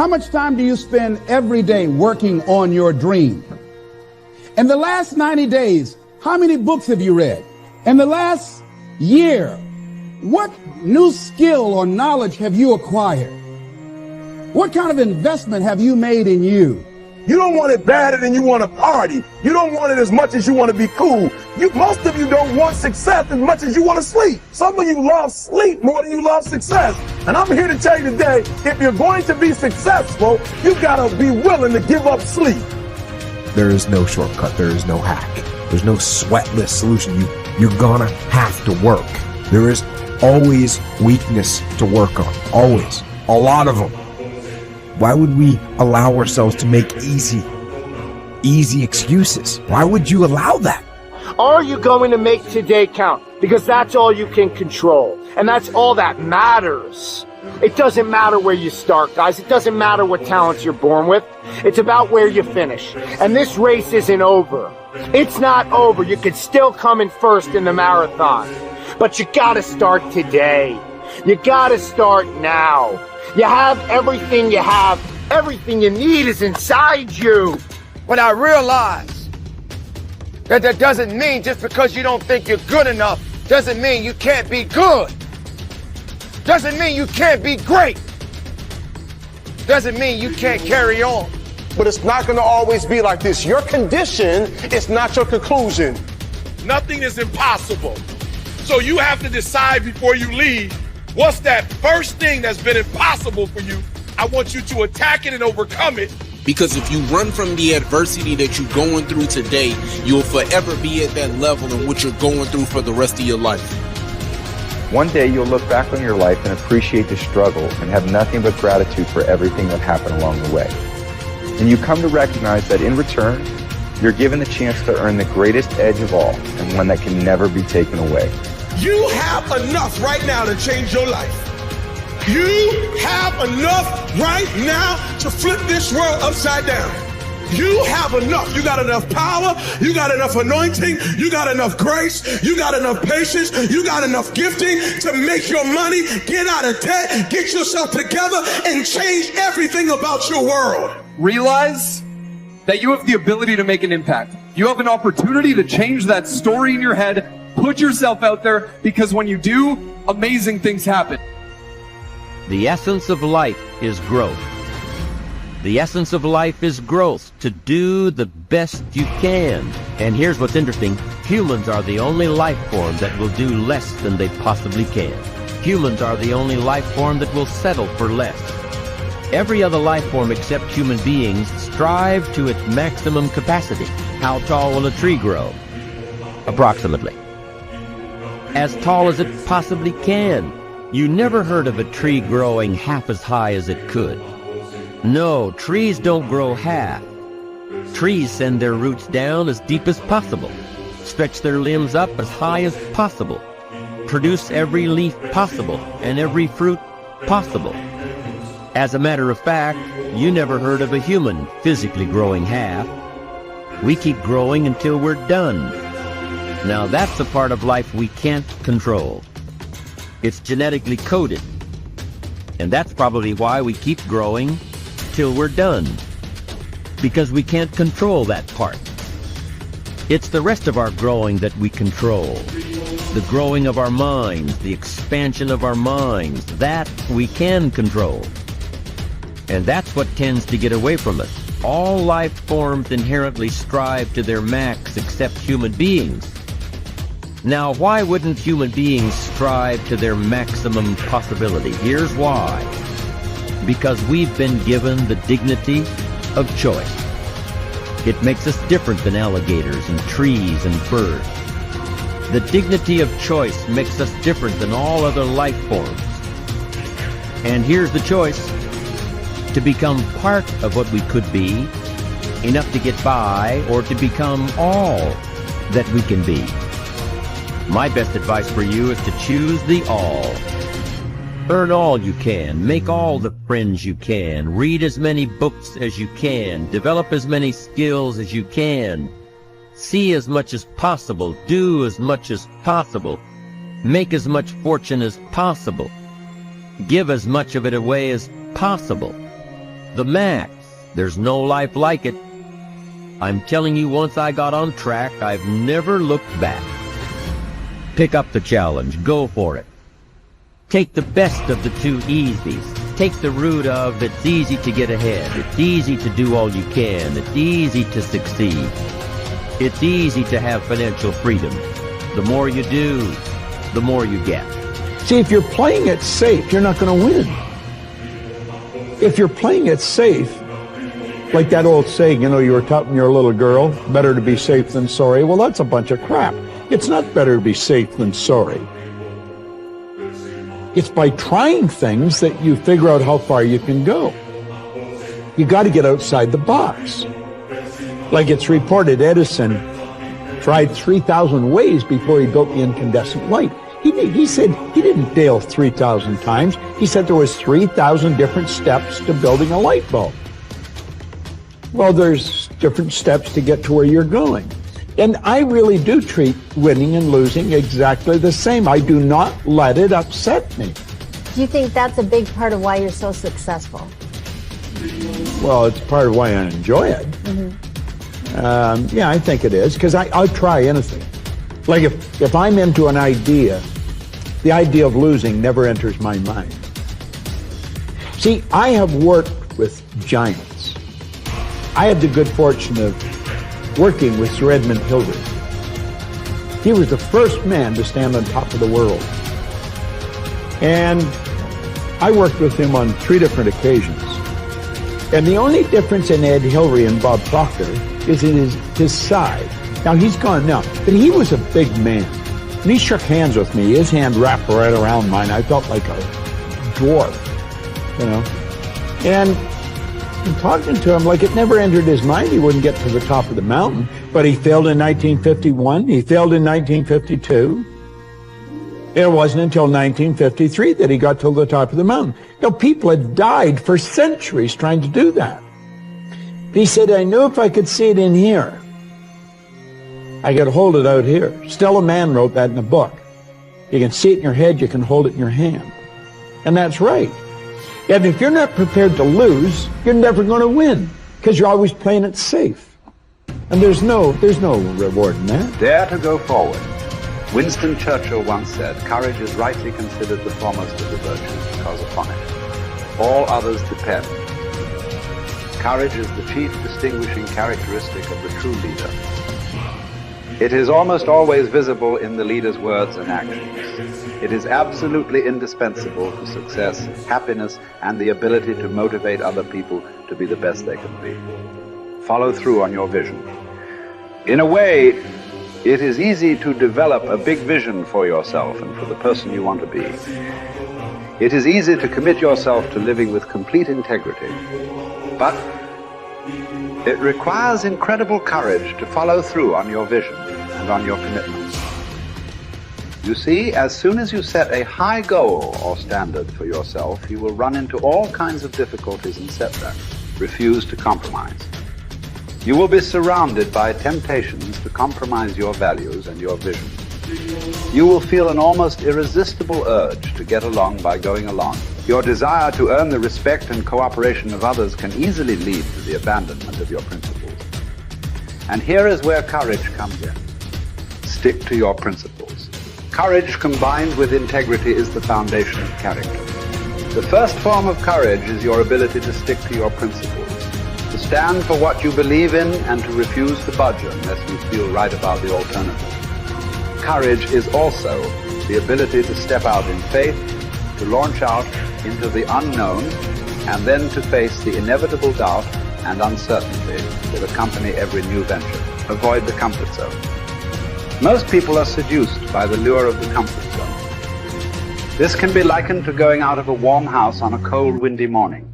How much time do you spend every day working on your dream? In the last 90 days, how many books have you read? In the last year, what new skill or knowledge have you acquired? What kind of investment have you made in you? You don't want it badder than you want to party. You don't want it as much as you want to be cool. Most of you don't want success as much as you want to sleep. Some of you love sleep more than you love success. And I'm here to tell you today, if you're going to be successful, you got to be willing to give up sleep. There is no shortcut. There is no hack. There's no sweatless solution. You're gonna have to work. There is always weakness to work on. Always. A lot of them. Why would we allow ourselves to make easy excuses? Why would you allow that? Are you going to make today count? Because that's all you can control. And that's all that matters. It doesn't matter where you start, guys. It doesn't matter what talents you're born with. It's about where you finish. And this race isn't over. It's not over. You could still come in first in the marathon. But you gotta start today. You gotta start now. You have everything you have. Everything you need is inside you. When I realized that doesn't mean just because you don't think you're good enough, doesn't mean you can't be good. Doesn't mean you can't be great. Doesn't mean you can't carry on. But it's not going to always be like this. Your condition is not your conclusion. Nothing is impossible. So you have to decide before you leave, what's that first thing that's been impossible for you? I want you to attack it and overcome it. Because if you run from the adversity that you're going through today, you'll forever be at that level in which you're going through for the rest of your life. One day you'll look back on your life and appreciate the struggle and have nothing but gratitude for everything that happened along the way. And you come to recognize that in return, you're given the chance to earn the greatest edge of all, and one that can never be taken away. You have enough right now to change your life. You have enough right now to flip this world upside down. You have enough. You got enough power. You got enough anointing. You got enough grace. You got enough patience. You got enough gifting to make your money, get out of debt, get yourself together, and change everything about your world. Realize that you have the ability to make an impact. You have an opportunity to change that story in your head. Put yourself out there, because when you do, amazing things happen. The essence of life is growth. The essence of life is growth, to do the best you can. And here's what's interesting. Humans are the only life form that will do less than they possibly can. Humans are the only life form that will settle for less. Every other life form except human beings strive to its maximum capacity. How tall will a tree grow? Approximately. As tall as it possibly can. You never heard of a tree growing half as high as it could. No, trees don't grow half. Trees send their roots down as deep as possible, stretch their limbs up as high as possible, produce every leaf possible and every fruit possible. As a matter of fact, you never heard of a human physically growing half. We keep growing until we're done. Now that's the part of life we can't control. It's genetically coded. And that's probably why we keep growing till we're done. Because we can't control that part. It's the rest of our growing that we control. The growing of our minds, the expansion of our minds, that we can control. And that's what tends to get away from us. All life forms inherently strive to their max except human beings. Now, why wouldn't human beings strive to their maximum possibility? Here's why. Because we've been given the dignity of choice. It makes us different than alligators and trees and birds. The dignity of choice makes us different than all other life forms. And here's the choice: to become part of what we could be, enough to get by, or to become all that we can be. My best advice for you is to choose the all. Earn all you can, make all the friends you can, read as many books as you can, develop as many skills as you can, see as much as possible, do as much as possible, make as much fortune as possible, give as much of it away as possible. The max. There's no life like it. I'm telling you, once I got on track, I've never looked back. Pick up the challenge. Go for it. Take the best of the two easies. Take the route of it's easy to get ahead. It's easy to do all you can. It's easy to succeed. It's easy to have financial freedom. The more you do, the more you get. See, if you're playing it safe, you're not going to win. If you're playing it safe, like that old saying, you know, you were taught when you were a little girl, better to be safe than sorry. Well, that's a bunch of crap. It's not better to be safe than sorry. It's by trying things that you figure out how far you can go. You got to get outside the box. Like it's reported, Edison tried 3,000 ways before he built the incandescent light. He said he didn't fail 3,000 times. He said there was 3,000 different steps to building a light bulb. Well, there's different steps to get to where you're going. And I really do treat winning and losing exactly the same. I do not let it upset me. Do you think that's a big part of why you're so successful? Well, it's part of why I enjoy it. Yeah, I think it is, because I'll try anything. Like if I'm into an idea, the idea of losing never enters my mind. See, I have worked with giants. I had the good fortune of working with Sir Edmund Hillary. He was the first man to stand on top of the world. And I worked with him on 3 different occasions. And the only difference in Ed Hillary and Bob Proctor is in his size. Now, he's gone now, but he was a big man. And he shook hands with me. His hand wrapped right around mine. I felt like a dwarf, you know. And talking to him, like it never entered his mind he wouldn't get to the top of the mountain. But he failed in 1951. He failed in 1952. It wasn't until 1953 that he got to the top of the mountain. You know, people had died for centuries trying to do that. He said, I knew if I could see it in here, I could hold it out here. Stella Mann wrote that in a book. You can see it in your head, you can hold it in your hand. And that's right. And if you're not prepared to lose, you're never going to win, because you're always playing it safe. And there's no reward in that. Dare to go forward. Winston Churchill once said, courage is rightly considered the foremost of the virtues, because upon it all others depend. Courage is the chief distinguishing characteristic of the true leader. It is almost always visible in the leader's words and actions. It is absolutely indispensable to success, happiness, and the ability to motivate other people to be the best they can be. Follow through on your vision. In a way, it is easy to develop a big vision for yourself and for the person you want to be. It is easy to commit yourself to living with complete integrity. But it requires incredible courage to follow through on your vision and on your commitments. You see, as soon as you set a high goal or standard for yourself, you will run into all kinds of difficulties and setbacks. Refuse to compromise. You will be surrounded by temptations to compromise your values and your vision. You will feel an almost irresistible urge to get along by going along. Your desire to earn the respect and cooperation of others can easily lead to the abandonment of your principles. And here is where courage comes in. Stick to your principles. Courage combined with integrity is the foundation of character. The first form of courage is your ability to stick to your principles, to stand for what you believe in and to refuse to budge unless you feel right about the alternative. Courage is also the ability to step out in faith, to launch out into the unknown, and then to face the inevitable doubt and uncertainty that accompany every new venture. Avoid the comfort zone. Most people are seduced by the lure of the comfort zone. This can be likened to going out of a warm house on a cold, windy morning.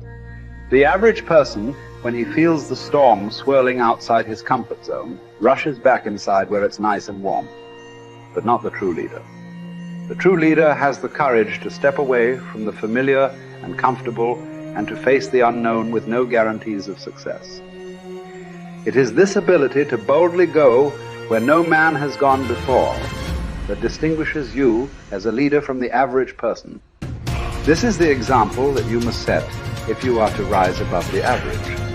The average person, when he feels the storm swirling outside his comfort zone, rushes back inside where it's nice and warm. But not the true leader. The true leader has the courage to step away from the familiar and comfortable and to face the unknown with no guarantees of success. It is this ability to boldly go where no man has gone before that distinguishes you as a leader from the average person. This is the example that you must set if you are to rise above the average.